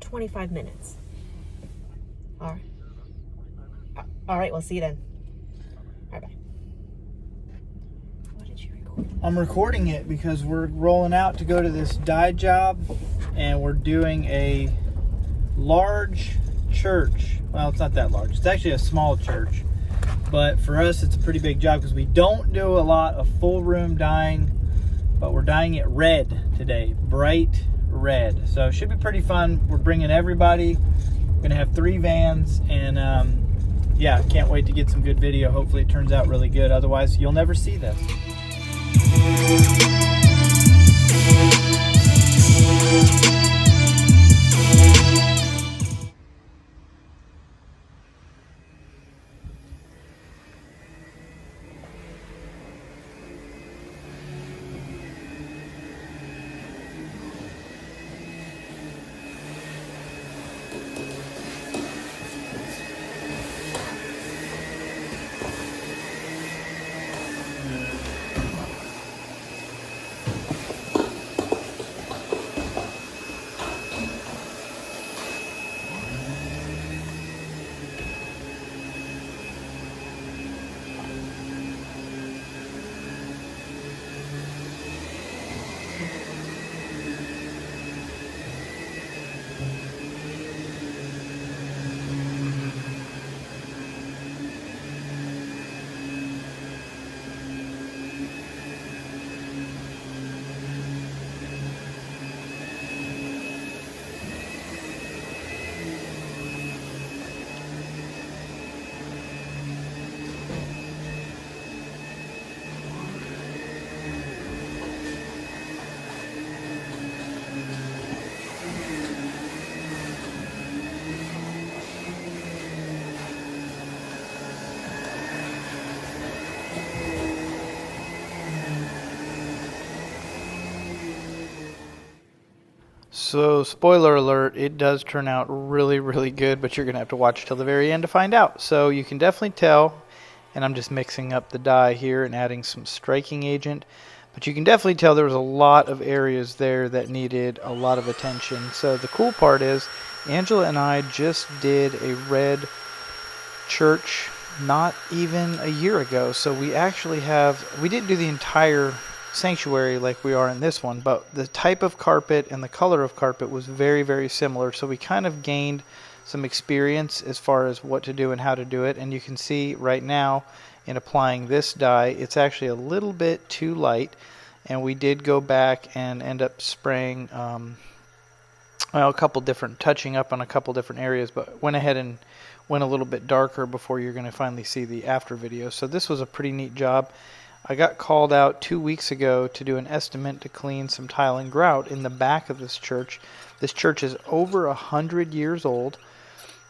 25 minutes. All right. All right, we'll see you then. All right, bye. What did you record? I'm recording it because we're rolling out to go to this dye job, and we're doing a large church. Well, it's not that large. It's actually a small church. But for us, it's a pretty big job because we don't do a lot of full room dyeing, but we're dyeing it red today, bright red. So it should be pretty fun. We're bringing everybody. We're going to have 3 vans, and yeah, can't wait to get some good video. Hopefully it turns out really good. Otherwise, you'll never see this. So, spoiler alert, it does turn out really, really good, but you're going to have to watch till the very end to find out. So you can definitely tell, and I'm just mixing up the dye here and adding some striking agent, but you can definitely tell there was a lot of areas there that needed a lot of attention. So the cool part is, Angela and I just did a red church not even a year ago. So we actually we didn't do the entire sanctuary like we are in this one, but the type of carpet and the color of carpet was very, very similar. So we kind of gained some experience as far as what to do and how to do it. And you can see right now in applying this dye, it's actually a little bit too light, and we did go back and end up spraying well, touching up on a couple different areas, but went ahead and went a little bit darker before you're going to finally see the after video. So this was a pretty neat job. I got called out 2 weeks ago to do an estimate to clean some tile and grout in the back of this church. This church is over 100 years old,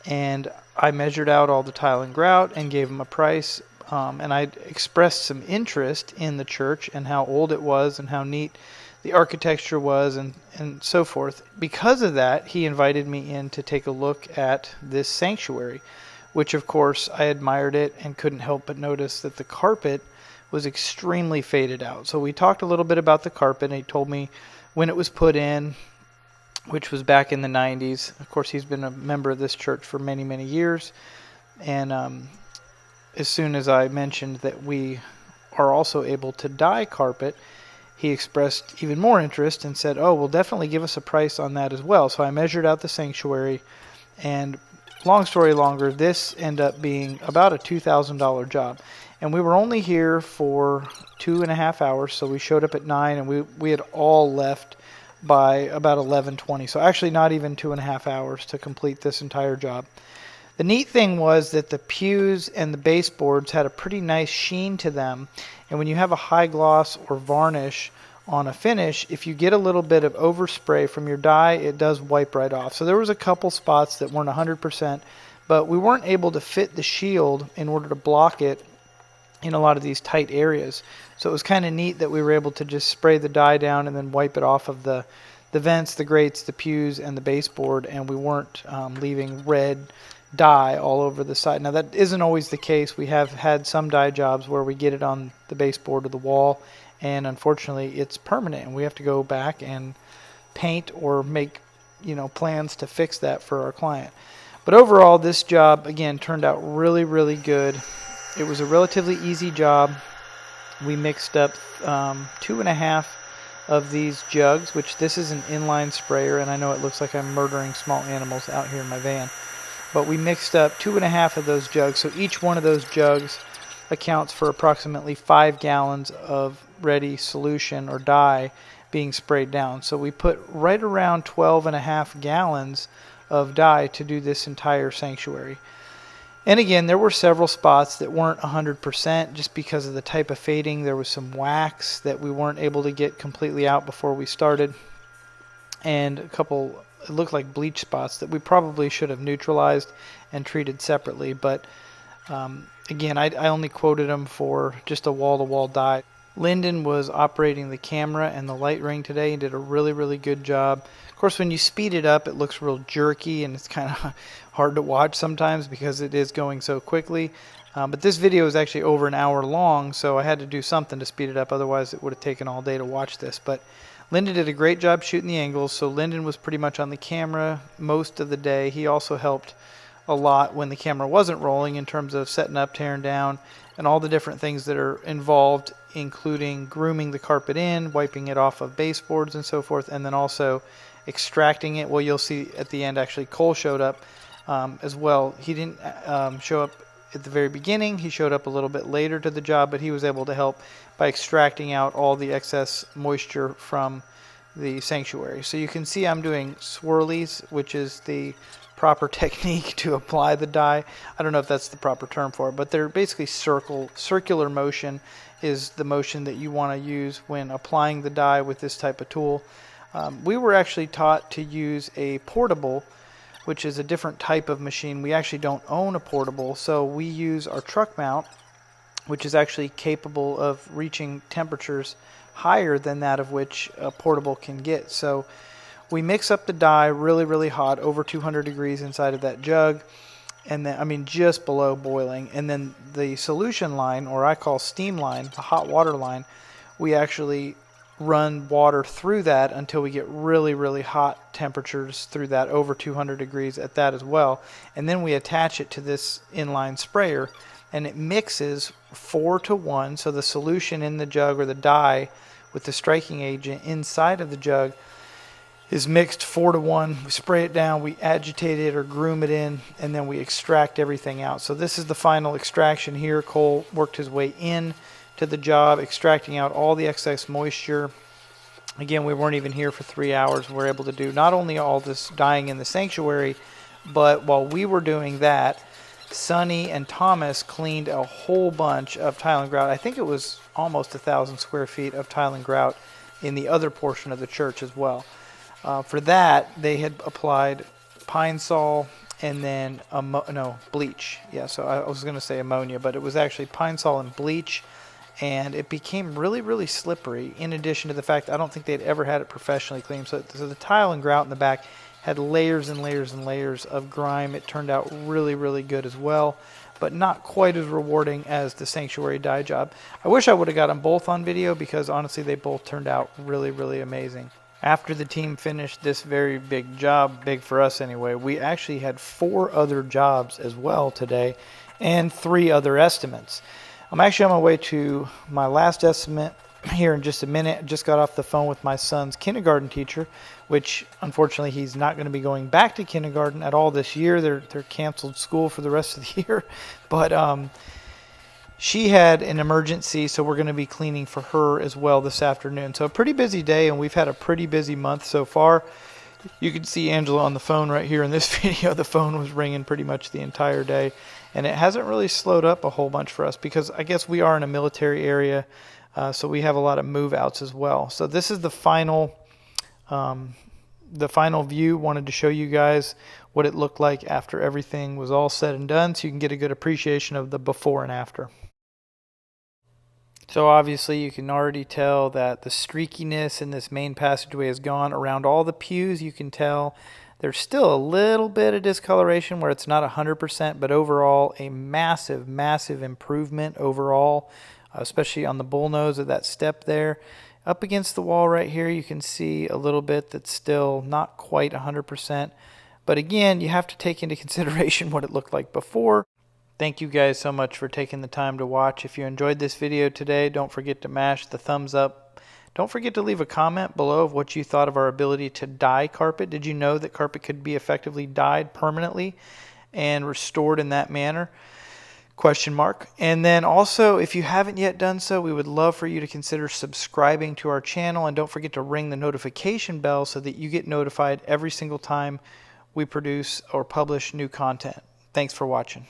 and I measured out all the tile and grout and gave them a price, and I expressed some interest in the church and how old it was and how neat the architecture was and so forth. Because of that, he invited me in to take a look at this sanctuary, which of course I admired it and couldn't help but notice that the carpet was extremely faded out. So we talked a little bit about the carpet, and he told me when it was put in, which was back in the 90s. Of course, he's been a member of this church for many, many years. And as soon as I mentioned that we are also able to dye carpet, he expressed even more interest and said, oh, well, definitely give us a price on that as well. So I measured out the sanctuary, and long story longer, this ended up being about a $2,000 job. And we were only here for 2.5 hours, so we showed up at 9, and we had all left by about 11:20. So actually not even 2.5 hours to complete this entire job. The neat thing was that the pews and the baseboards had a pretty nice sheen to them. And when you have a high gloss or varnish on a finish, if you get a little bit of overspray from your dye, it does wipe right off. So there was a couple spots that weren't 100%, but we weren't able to fit the shield in order to block it in a lot of these tight areas. So it was kind of neat that we were able to just spray the dye down and then wipe it off of the vents, the grates, the pews, and the baseboard, and we weren't leaving red dye all over the side. Now that isn't always the case. We have had some dye jobs where we get it on the baseboard or the wall, and unfortunately it's permanent, and we have to go back and paint or make plans to fix that for our client. But overall, this job, again, turned out really, really good. It was a relatively easy job. We mixed up 2.5 of these jugs, which this is an inline sprayer, and I know it looks like I'm murdering small animals out here in my van. But we mixed up 2.5 of those jugs, so each one of those jugs accounts for approximately 5 gallons of ready solution or dye being sprayed down. So we put right around 12.5 gallons of dye to do this entire sanctuary. And again, there were several spots that weren't 100% just because of the type of fading. There was some wax that we weren't able to get completely out before we started, and a couple, it looked like bleach spots that we probably should have neutralized and treated separately. But again, I only quoted them for just a wall-to-wall dye. Lyndin was operating the camera and the light ring today and did a really, really good job. Of course, when you speed it up, it looks real jerky and it's kind of hard to watch sometimes because it is going so quickly. But this video is actually over an hour long, so I had to do something to speed it up. Otherwise, it would have taken all day to watch this. But Lyndin did a great job shooting the angles, so Lyndin was pretty much on the camera most of the day. He also helped a lot when the camera wasn't rolling in terms of setting up, tearing down, and all the different things that are involved, including grooming the carpet in, wiping it off of baseboards and so forth, and then also extracting it. Well, you'll see at the end, actually, Cole showed up as well. He didn't show up at the very beginning. He showed up a little bit later to the job, but he was able to help by extracting out all the excess moisture from the sanctuary. So you can see I'm doing swirlies, which is the proper technique to apply the dye. I don't know if that's the proper term for it, but they're basically circular motion is the motion that you want to use when applying the dye with this type of tool. We were actually taught to use a portable, which is a different type of machine. We actually don't own a portable, so we use our truck mount, which is actually capable of reaching temperatures higher than that of which a portable can get. So we mix up the dye really, really hot, over 200 degrees inside of that jug, and then, I mean, just below boiling. And then the solution line, or I call steam line, the hot water line, we actually run water through that until we get really, really hot temperatures through that, over 200 degrees at that as well. And then we attach it to this inline sprayer, and it mixes 4-to-1. So the solution in the jug, or the dye with the striking agent inside of the jug, is mixed 4-to-1. We spray it down, we agitate it or groom it in, and then we extract everything out. So this is the final extraction here. Cole worked his way in to the job, extracting out all the excess moisture. Again, we weren't even here for 3 hours. We were able to do not only all this dyeing in the sanctuary, but while we were doing that, Sonny and Thomas cleaned a whole bunch of tile and grout. I think it was almost 1,000 square feet of tile and grout in the other portion of the church as well. For that, they had applied Pine Sol and then bleach. Yeah, so I was going to say ammonia, but it was actually Pine Sol and bleach, and it became really, really slippery. In addition to the fact I don't think they'd ever had it professionally cleaned, so the tile and grout in the back had layers and layers and layers of grime. It turned out really, really good as well, but not quite as rewarding as the sanctuary dye job. I wish I would have got them both on video because honestly they both turned out really, really amazing. After the team finished this very big job, big for us anyway, we actually had 4 other jobs as well today and 3 other estimates. I'm actually on my way to my last estimate here in just a minute. I just got off the phone with my son's kindergarten teacher, which unfortunately he's not going to be going back to kindergarten at all this year. They're canceled school for the rest of the year. But she had an emergency, so we're going to be cleaning for her as well this afternoon. So a pretty busy day, and we've had a pretty busy month so far. You can see Angela on the phone right here in this video. The phone was ringing pretty much the entire day, and it hasn't really slowed up a whole bunch for us because I guess we are in a military area, so we have a lot of move-outs as well. So this is the final view. Wanted to show you guys what it looked like after everything was all said and done, so you can get a good appreciation of the before and after. So obviously you can already tell that the streakiness in this main passageway is gone. Around all the pews you can tell there's still a little bit of discoloration where it's not 100%, but overall a massive, massive improvement overall, especially on the bullnose of that step there. Up against the wall right here, you can see a little bit that's still not quite 100%. But again, you have to take into consideration what it looked like before. Thank you guys so much for taking the time to watch. If you enjoyed this video today, don't forget to mash the thumbs up. Don't forget to leave a comment below of what you thought of our ability to dye carpet. Did you know that carpet could be effectively dyed permanently and restored in that manner? Question mark. And then also, if you haven't yet done so, we would love for you to consider subscribing to our channel, and don't forget to ring the notification bell so that you get notified every single time we produce or publish new content. Thanks for watching.